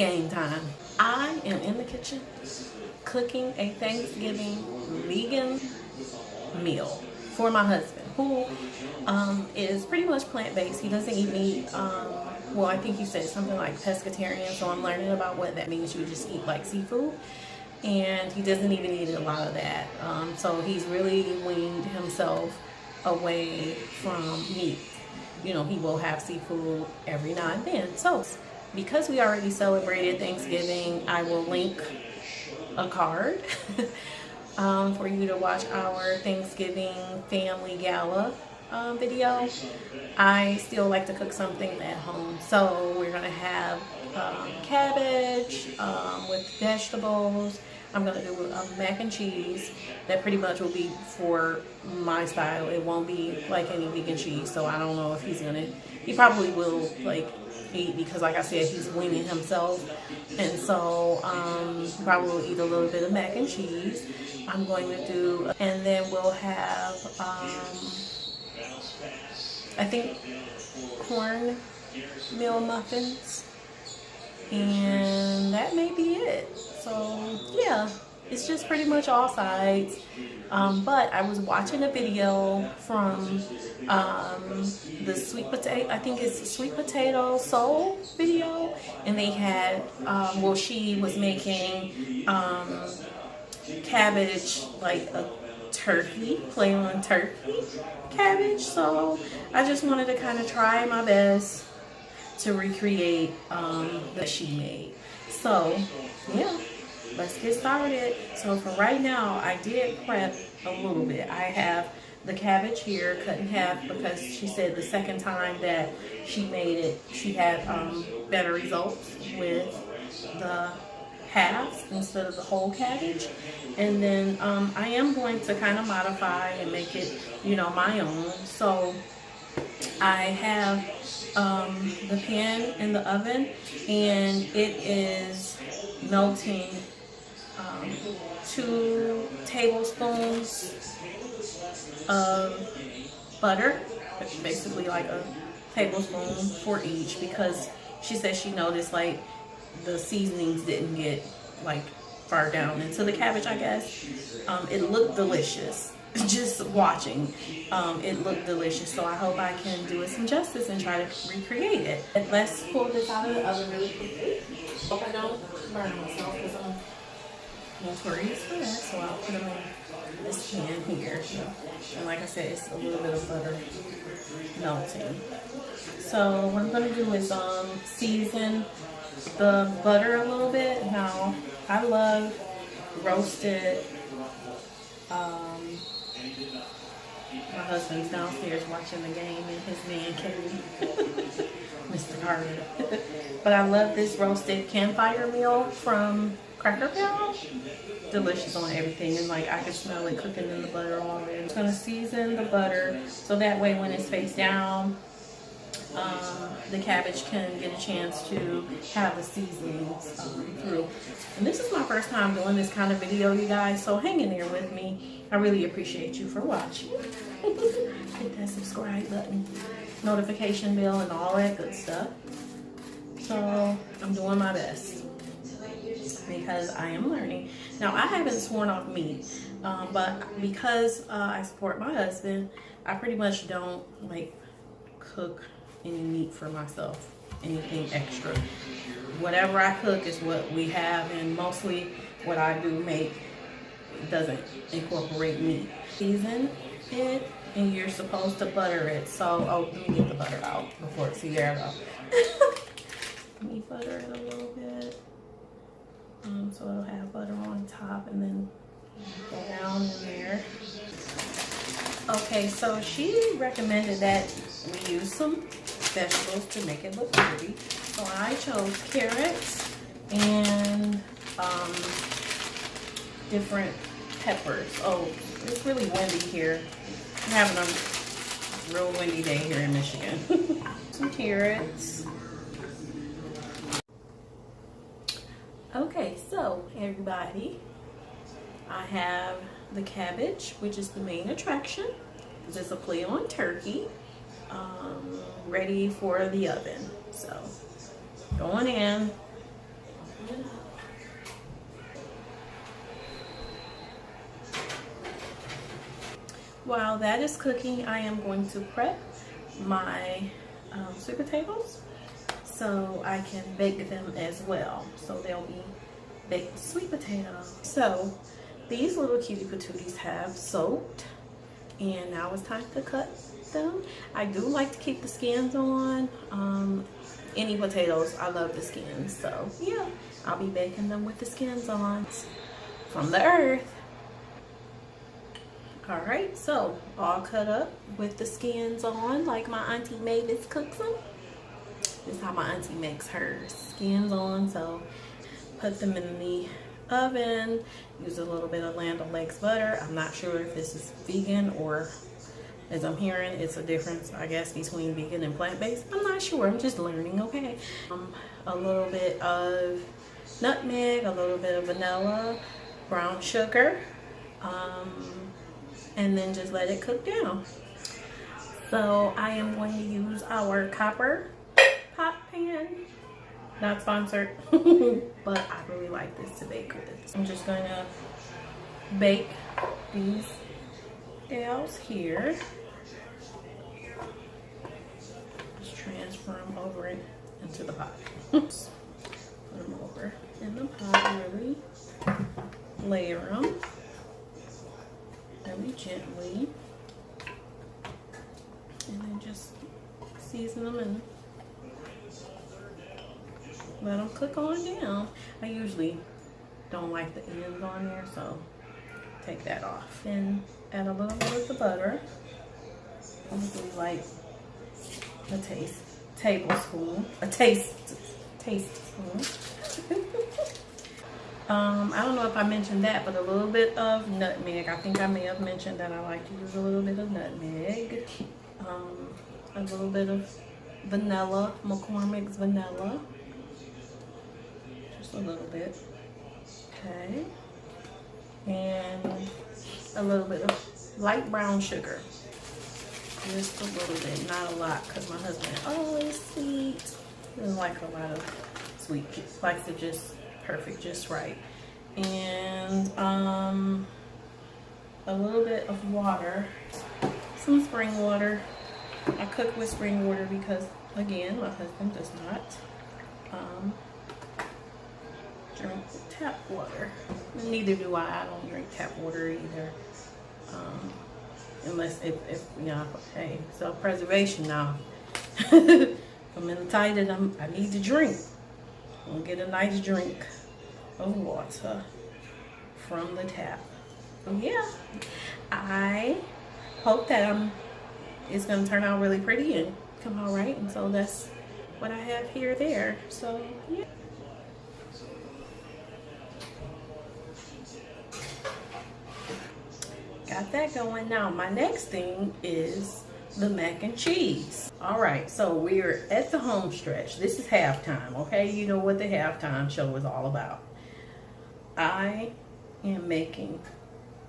game time. I am in the kitchen cooking a Thanksgiving vegan meal for my husband, who is pretty much plant-based. He doesn't eat meat. Well, I think you said something like pescatarian, so I'm learning about what that means. You just eat like seafood, and he doesn't even eat a lot of that. So he's really weaned himself away from meat. You know, he will have seafood every now and then. So because we already celebrated Thanksgiving, I will link a card for you to watch our Thanksgiving family gala video. I still like to cook something at home, so we're gonna have cabbage with vegetables. I'm gonna do mac and cheese that pretty much will be for my style. It won't be like any vegan cheese, so I don't know if he's gonna, he probably will like eat, because like I said, he's weaning himself, and so he probably will eat a little bit of mac and cheese. I'm going to do, and then we'll have I think cornmeal muffins, and that may be it. So yeah, it's just pretty much all sides. But I was watching a video from the sweet potato, I think it's sweet potato soul video, and they had well, she was making cabbage, like a turkey, play on turkey cabbage. So I just wanted to kind of try my best to recreate that she made. So yeah, let's get started. So for right now, I did prep a little bit. I have the cabbage here cut in half, because she said the second time that she made it, she had better results with the halves instead of the whole cabbage. And then I am going to kind of modify and make it, you know, my own. So I have the pan in the oven, and it is melting 2 tablespoons of butter, basically like a tablespoon for each, because she said she noticed like the seasonings didn't get like far down into the cabbage, I guess. It looked delicious. Just watching, it looked delicious, so I hope I can do it some justice and try to recreate it. And let's pull this out of the oven really quickly. Hope I don't burn myself, because I'm notorious for that. So I'll put them in this pan here. And like I said, it's a little bit of butter melting. So what I'm going to do is season the butter a little bit. Now, I love roasted. My husband's downstairs watching the game in his man cave, Mr. Carter. But I love this roasted campfire meal from Cracker Barrel. Delicious on everything, and like I can smell it cooking in the butter already. I'm just gonna season the butter so that way when it's face down, the cabbage can get a chance to have the seasonings through. And this is my first time doing this kind of video, you guys, so hang in there with me. I really appreciate you for watching. Hit that subscribe button, notification bell, and all that good stuff. So I'm doing my best, because I am learning. Now, I haven't sworn off meat, but because I support my husband, I pretty much don't like cook any meat for myself, anything extra. Whatever I cook is what we have, and mostly what I do make doesn't incorporate meat. Season it, and you're supposed to butter it. So, oh, let me get the butter out before, see, there I go. Let me butter it a little bit, so it'll have butter on top, and then go down in there. Okay, so she recommended that we use some vegetables to make it look pretty. So I chose carrots and different peppers. Oh, it's really windy here. I'm having a real windy day here in Michigan. Some carrots. Okay, so everybody, I have the cabbage, which is the main attraction, because it's a play on turkey, ready for the oven. So going in, While that is cooking, I am going to prep my sweet potatoes so I can bake them as well. So they'll be baked sweet potatoes. So these little cutie patooties have soaked, and now it's time to cut them. I do like to keep the skins on. Any potatoes, I love the skins. So yeah, I'll be baking them with the skins on from the earth. Alright, so all cut up with the skins on like my auntie Mavis cooks them. This is how my auntie makes hers. Skins on, so put them in the oven. Use a little bit of Land O'Lakes butter. I'm not sure if this is vegan, or as I'm hearing, it's a difference, I guess, between vegan and plant-based. I'm not sure. I'm just learning, okay? A little bit of nutmeg, a little bit of vanilla, brown sugar, and then just let it cook down. So I am going to use our copper pot pan. Not sponsored, but I really like this to bake with. I'm just going to bake these gals here. Just transfer them over it into the pot. Put them over in the pot, really layer them really gently, and then just season them and let them cook on down. I usually don't like the ends on there, so take that off. Then add a little bit of the butter, probably like a tablespoon, a taste spoon. I don't know if I mentioned that, but a little bit of nutmeg. I think I may have mentioned that I like to use a little bit of nutmeg. A little bit of vanilla, McCormick's vanilla. Just a little bit. Okay. And a little bit of light brown sugar. Just a little bit, not a lot, because my husband always sweet. Doesn't like a lot of sweet. Likes it just perfect, just right. And a little bit of water, some spring water. I cook with spring water because, again, my husband does not drink tap water. Neither do I. I don't drink tap water either. Unless if you know, hey, self-preservation now. If I'm in the tight and I need to drink, I'm gonna get a nice drink of water from the tap. So yeah, I hope that it's gonna turn out really pretty and come out right. And so that's what I have here there. So yeah. Got that going. Now my next thing is the mac and cheese. All right, so we're at the home stretch. This is halftime, okay? You know what the halftime show is all about. I am making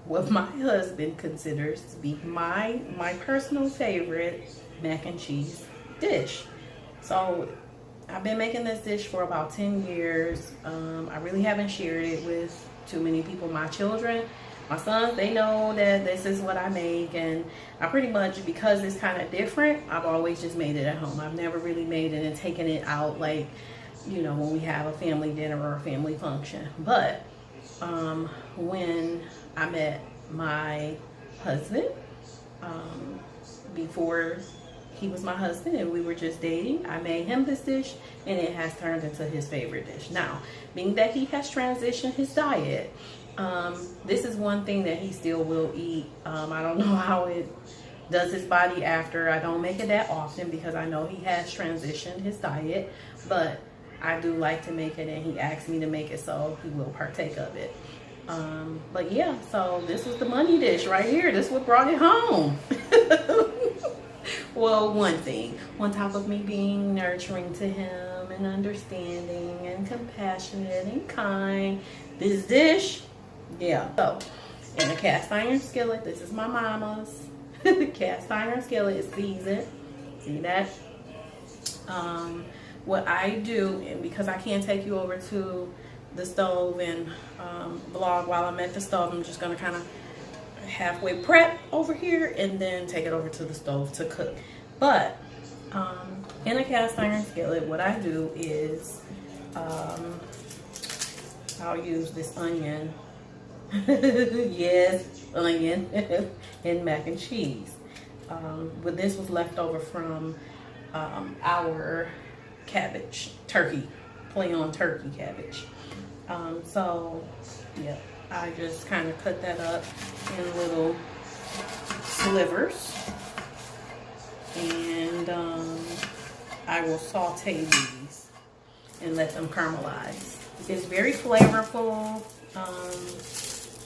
what my husband considers to be my personal favorite mac and cheese dish. So I've been making this dish for about 10 years. I really haven't shared it with too many people. My children, my sons, they know that this is what I make, and I pretty much, because it's kind of different, I've always just made it at home. I've never really made it and taken it out, like, you know, when we have a family dinner or a family function. But when I met my husband, before he was my husband and we were just dating, I made him this dish, and it has turned into his favorite dish. Now, being that he has transitioned his diet, this is one thing that he still will eat. I don't know how it does his body after. I don't make it that often because I know he has transitioned his diet, but I do like to make it, and he asked me to make it, so he will partake of it. But yeah, so this was the money dish right here. This is what brought it home. Well, one thing, on top of me being nurturing to him and understanding and compassionate and kind, this dish, yeah. So, in a cast iron skillet, this is my mama's cast iron skillet, is seasoned. See that? What I do, and because I can't take you over to the stove and vlog while I'm at the stove. I'm just gonna kind of halfway prep over here and then take it over to the stove to cook. But in a cast iron skillet, what I do is I'll use this onion. Yes, onion and mac and cheese. But this was left over from our cabbage, turkey, play on turkey cabbage. So yeah, I just kind of cut that up in little slivers, and I will saute these and let them caramelize. It's very flavorful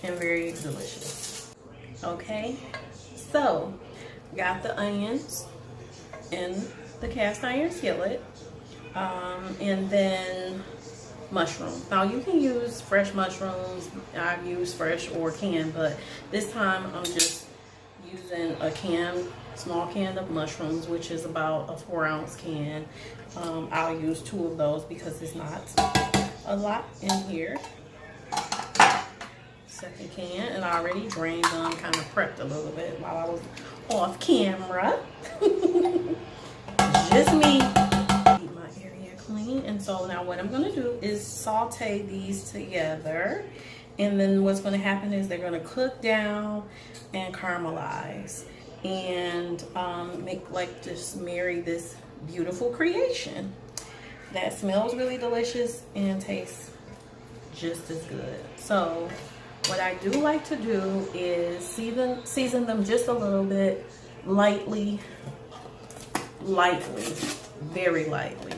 and very delicious. Okay, so got the onions in the cast iron skillet, and then mushrooms. Now you can use fresh mushrooms. I've used fresh or canned, but this time I'm just using a small can of mushrooms, which is about a 4-ounce can. I'll use 2 of those because it's not a lot in here. Second can, and I already drained them, kind of prepped a little bit while I was off camera. Just me. Keep my area clean. And so now what I'm going to do is saute these together, and then what's going to happen is they're going to cook down and caramelize and make like just marry this beautiful creation that smells really delicious and tastes just as good. So what I do like to do is season them just a little bit, lightly, very lightly.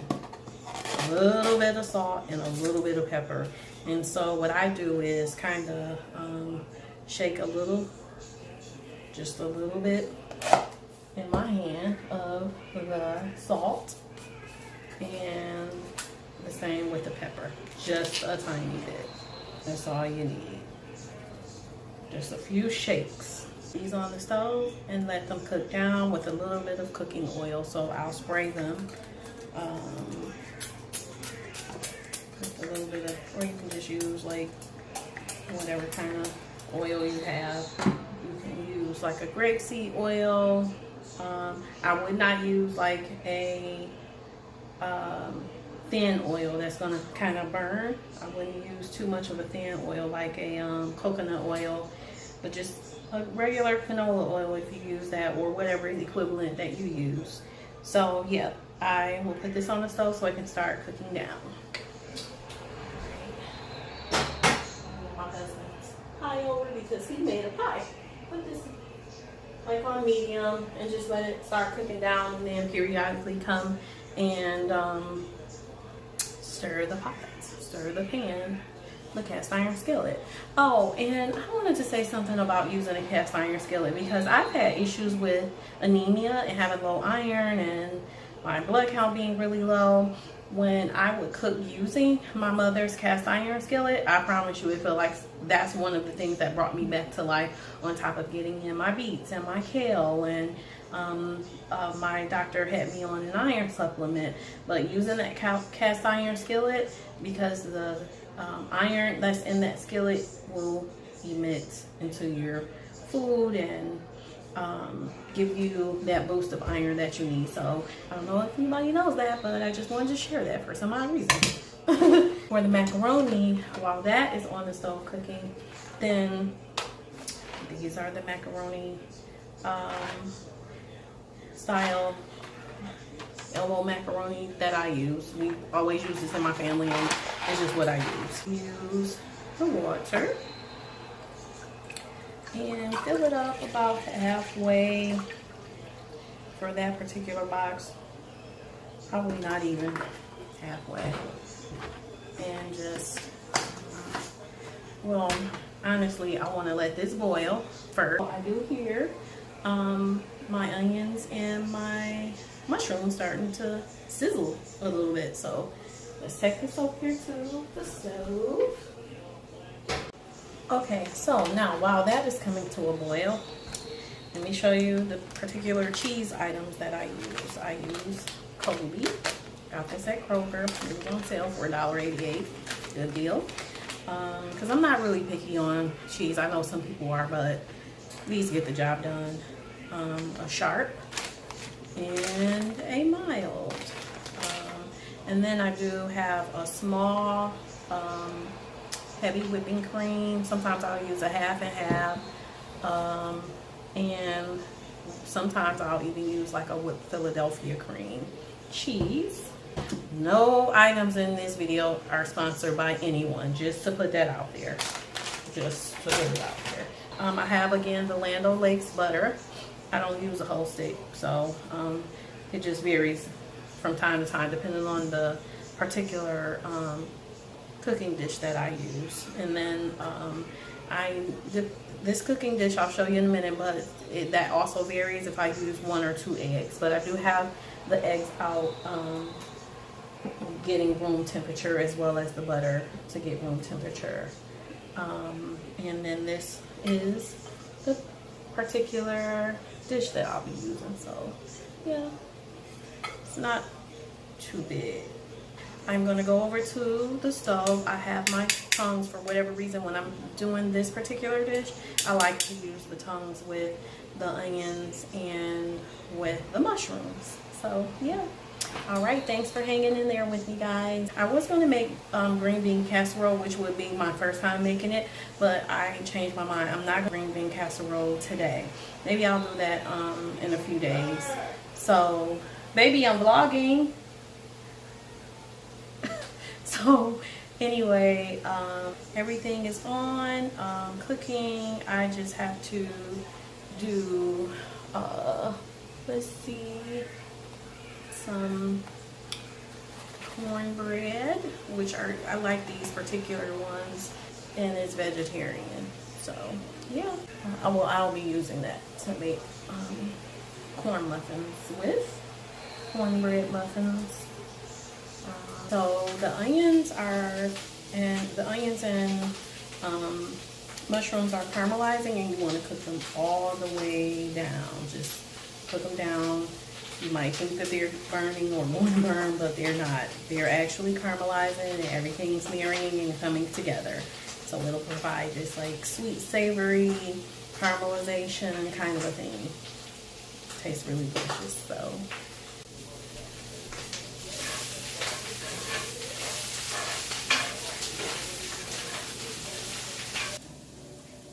A little bit of salt and a little bit of pepper. And so what I do is kind of shake just a little bit in my hand of the salt, and the same with the pepper, just a tiny bit. That's all you need. Just a few shakes. These on the stove and let them cook down with a little bit of cooking oil. So I'll spray them with a little bit of, or you can just use like whatever kind of oil you have. You can use like a grapeseed oil. I would not use like a thin oil that's gonna kind of burn. I wouldn't use too much of a thin oil like a coconut oil, but just a regular canola oil if you use that, or whatever equivalent that you use. So yeah, I will put this on the stove so I can start cooking down. My husband's pie over because he made a pie. Put this like on medium and just let it start cooking down, and then periodically come and stir the pot, stir the pan, the cast iron skillet. Oh, and I wanted to say something about using a cast iron skillet because I've had issues with anemia and having low iron and my blood count being really low. When I would cook using my mother's cast iron skillet, I promise you it felt like that's one of the things that brought me back to life, on top of getting in my beets and my kale, and my doctor had me on an iron supplement. But using that cast iron skillet, because the iron that's in that skillet will emit into your food and give you that boost of iron that you need. So I don't know if anybody knows that, but I just wanted to share that for some odd reason. For the macaroni, while that is on the stove cooking, then these are the macaroni style elbow macaroni that I use. We always use this in my family, and it's just what I use. Use the water and fill it up about halfway for that particular box, probably not even halfway, and just well, honestly, I want to let this boil first. I do hear my onions and my mushrooms starting to sizzle a little bit, so let's take this over here to the stove. Okay, so now while that is coming to a boil, let me show you the particular cheese items that I use. I use Kobe. Got this at Kroger. It was on sale for $1.88. good deal. Because I'm not really picky on cheese. I know some people are, but these get the job done. A sharp and a mild. And then I do have a small heavy whipping cream. Sometimes I'll use a half and half. And sometimes I'll even use like a whipped Philadelphia cream. Cheese. No items in this video are sponsored by anyone, just to put that out there. Just to put it out there. I have again the Land O'Lakes butter. I don't use a whole stick, so it just varies from time to time depending on the particular cooking dish that I use. And then this cooking dish I'll show you in a minute, but that also varies if I use 1 or 2 eggs. But I do have the eggs out getting room temperature, as well as the butter to get room temperature. And then this is the particular dish that I'll be using. So yeah, it's not too big. I'm gonna go over to the stove. I have my tongs for whatever reason. When I'm doing this particular dish, I like to use the tongs with the onions and with the mushrooms. So yeah. All right, thanks for hanging in there with me, guys. I was going to make green bean casserole, which would be my first time making it, but I changed my mind. I'm not going to green bean casserole today. Maybe I'll do that in a few days. So, baby, I'm vlogging. So, anyway, everything is on. Cooking, I just have to do, let's see, some cornbread, which I like these particular ones, and it's vegetarian. So yeah, I'll be using that to make corn muffins with cornbread muffins. So the onions and mushrooms are caramelizing, and you want to cook them all the way down. Just cook them down. You might think that they're burning or going to burn, but they're not. They're actually caramelizing and everything's marrying and coming together. So it'll provide this like sweet, savory caramelization kind of a thing. Tastes really delicious, so.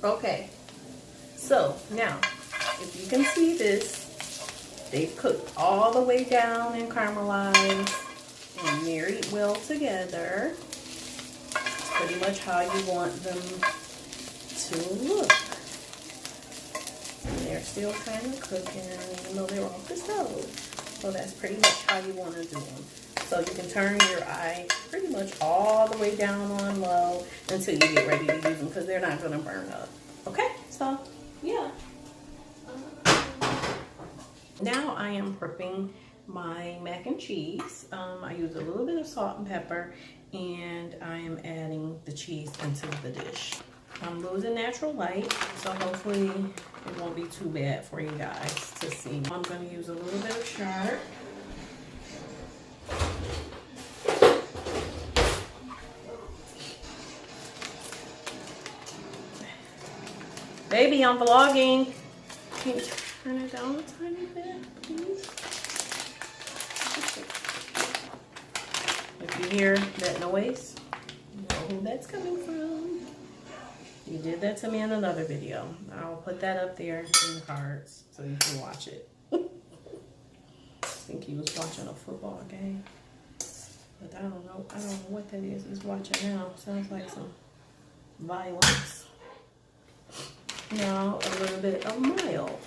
Okay, so now, if you can see this, they've cooked all the way down and caramelized and married well together. Pretty much how you want them to look. And they're still kind of cooking, even though they're off the stove. So that's pretty much how you want to do them. So you can turn your eye pretty much all the way down on low until you get ready to use them, because they're not going to burn up. Okay, so yeah. Now I am prepping my mac and cheese. I use a little bit of salt and pepper, and I am adding the cheese into the dish. I'm losing natural light, so hopefully it won't be too bad for you guys to see. I'm going to use a little bit of sharp. Baby, I'm vlogging. Can you turn it down a tiny bit, please? If you hear that noise, you know who that's coming from. You did that to me in another video. I'll put that up there in the cards so you can watch it. I think he was watching a football game. But I don't know what that is he's watching now. Sounds like some violence. Now a little bit of mild.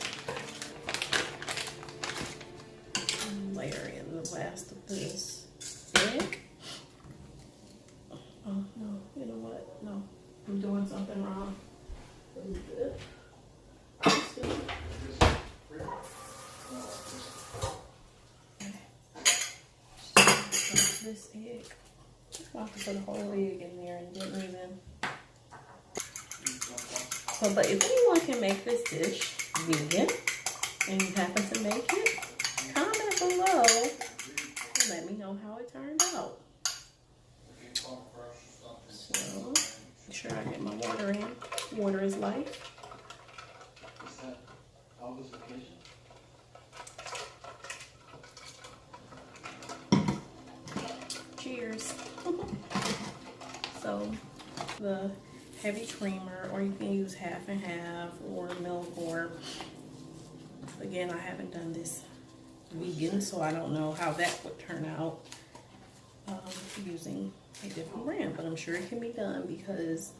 Layer in the last of this egg. Oh no, you know what? No, I'm doing something wrong. This egg. Just want to put a whole egg in there and didn't even. So, but if anyone can make this dish vegan and you happen to make it, comment below and let me know how it turned out. Make sure I get my water in. Water is life. Is that August vacation? Cheers. So the heavy creamer, or you can use half and half, or milk, or again, I haven't done this vegan, so I don't know how that would turn out using a different brand, but I'm sure it can be done because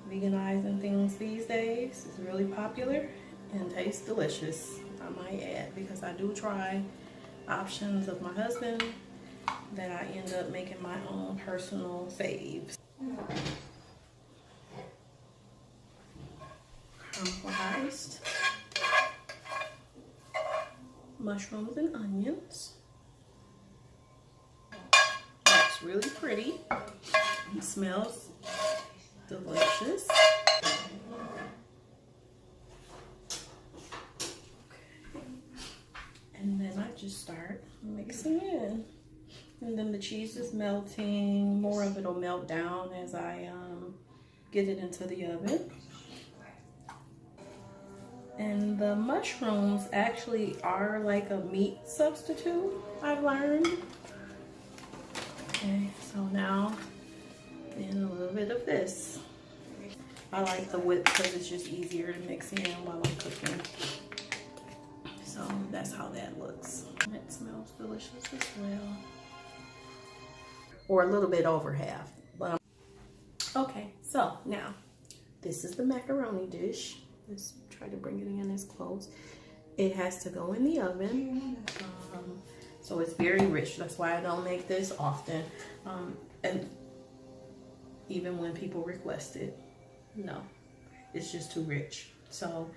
veganizing things these days is really popular and tastes delicious, I might add, because I do try options of my husband that I end up making my own personal faves. Caramelized mushrooms and onions. That's really pretty. It smells delicious. And then I just start mixing in. And then the cheese is melting. More of it will melt down as I get it into the oven. And the mushrooms actually are like a meat substitute, I've learned. Okay, so now in a little bit of this. I like the whip because it's just easier to mix in while I'm cooking. So that's how that looks. It smells delicious as well. Or a little bit over half. But okay, so now this is the macaroni dish. Let's try to bring it in as close. It has to go in the oven. So it's very rich. That's why I don't make this often. And even when people request it, no, it's just too rich. So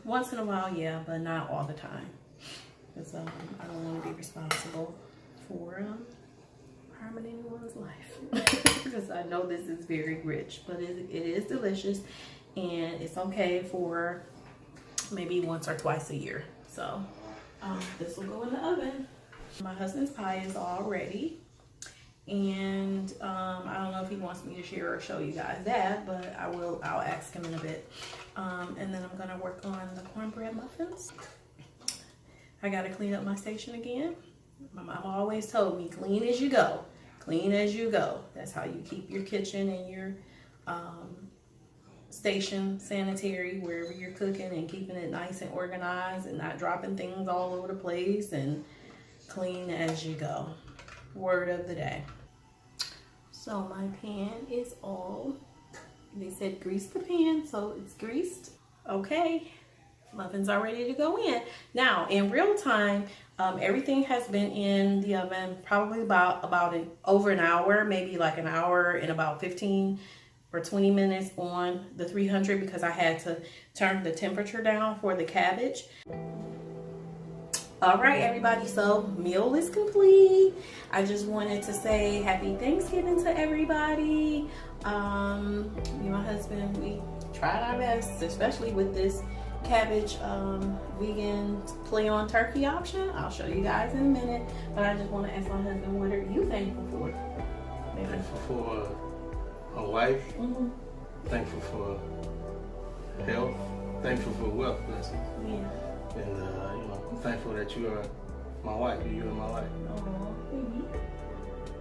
once in a while, yeah, but not all the time. Because I don't want to be responsible for harming anyone's life. Because I know this is very rich, but it is delicious. And it's okay for maybe once or twice a year. So this will go in the oven. My husband's pie is all ready. And I don't know if he wants me to share or show you guys that, but I'll ask him in a bit. And then I'm gonna work on the cornbread muffins. I gotta clean up my station again. My mama always told me, clean as you go. Clean as you go. That's how you keep your kitchen and your station sanitary wherever you're cooking, and keeping it nice and organized and not dropping things all over the place, and clean as you go. Word of the day. So my pan is all, they said grease the pan, so it's greased. Okay, muffins are ready to go in. Now in real time, everything has been in the oven probably about over an hour, maybe like an hour and about 15 or 20 minutes on the 300, because I had to turn the temperature down for the cabbage. All right, everybody, so meal is complete. I just wanted to say happy Thanksgiving to everybody. Me and my husband, we tried our best, especially with this Cabbage vegan play on turkey option. I'll show you guys in a minute, but I just want to ask my husband, what are you thankful for? Maybe. Thankful for a life. Thankful for health. Thankful for wealth blessings. Yeah. And you know, I'm thankful that you are my wife. You're in my life. Oh,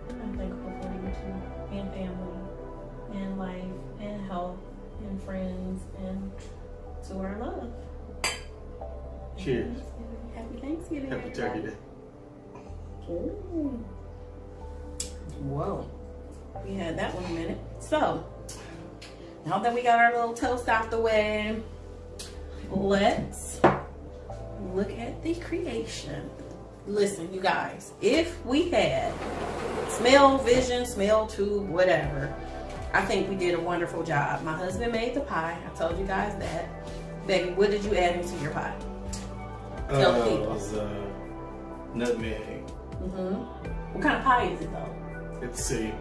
I'm thankful for you too, and family, and life, and health, and friends, and to our love. Cheers. Happy Thanksgiving. Happy Turkey Day. Ooh. Whoa. We had that one a minute. So, now that we got our little toast out the way, let's look at the creation. Listen, you guys, if we had smell, vision, smell tube, whatever, I think we did a wonderful job. My husband made the pie. I told you guys that. Baby, what did you add into your pie? Tell the people. It was nutmeg. What kind of pie is it though? It's a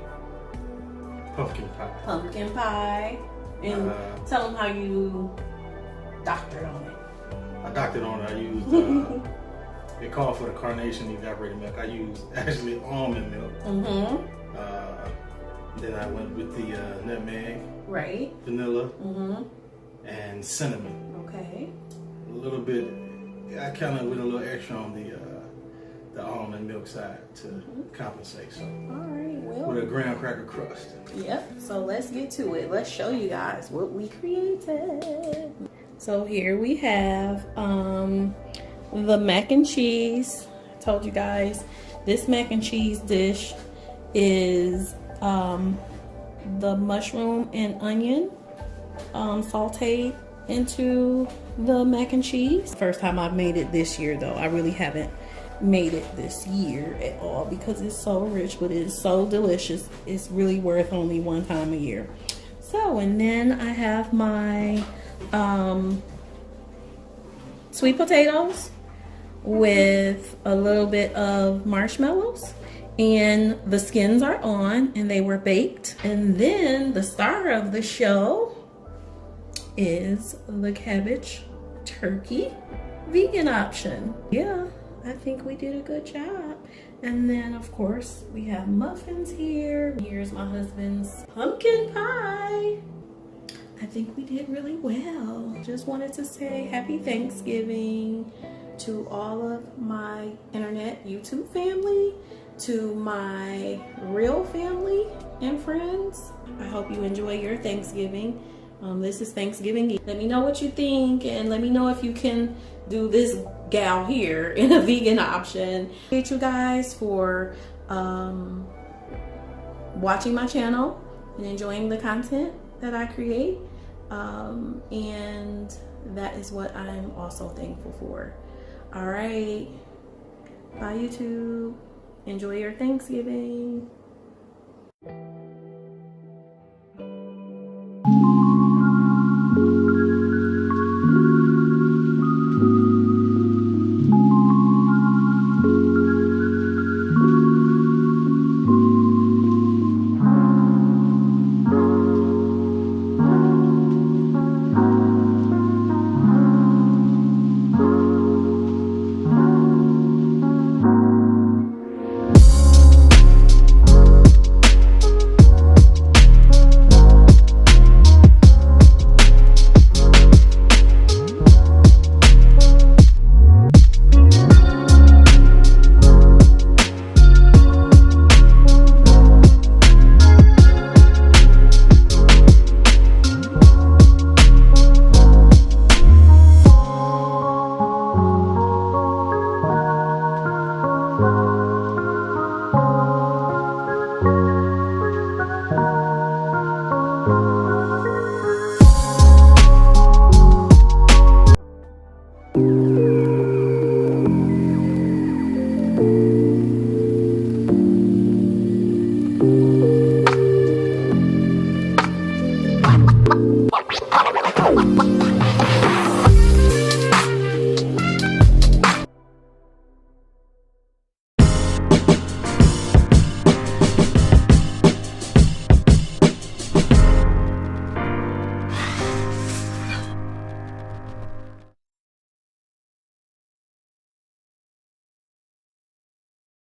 pumpkin pie. Pumpkin pie. And tell them how you doctored on it. I doctored on it. I used, it called for the carnation evaporated milk. I used actually almond milk. Then I went with the nutmeg, Right. vanilla, Mm-hmm. and cinnamon. Okay. A little bit. I kind of went a little extra on the almond milk side to compensate. So, All right. Well. with a graham cracker crust. Yep. So let's get to it. Let's show you guys what we created. So here we have the mac and cheese. I told you guys this mac and cheese dish is the mushroom and onion sauteed into the mac and cheese. First time I've made it this year though. I really haven't made it this year at all because it's so rich, but it is so delicious. It's really worth only one time a year. So, and then I have my sweet potatoes with a little bit of marshmallows, and the skins are on and they were baked. And then the star of the show is the cabbage turkey vegan option. Yeah, I think we did a good job. And then of course we have muffins here. Here's my husband's pumpkin pie. I think we did really well. Just wanted to say happy Thanksgiving to all of my internet YouTube family, to my real family and friends. I hope you enjoy your Thanksgiving. This is Thanksgiving. Let me know what you think, and let me know if you can do this gal here in a vegan option. Thank you guys for watching my channel and enjoying the content that I create. And that is what I'm also thankful for. All right, bye YouTube. Enjoy your Thanksgiving.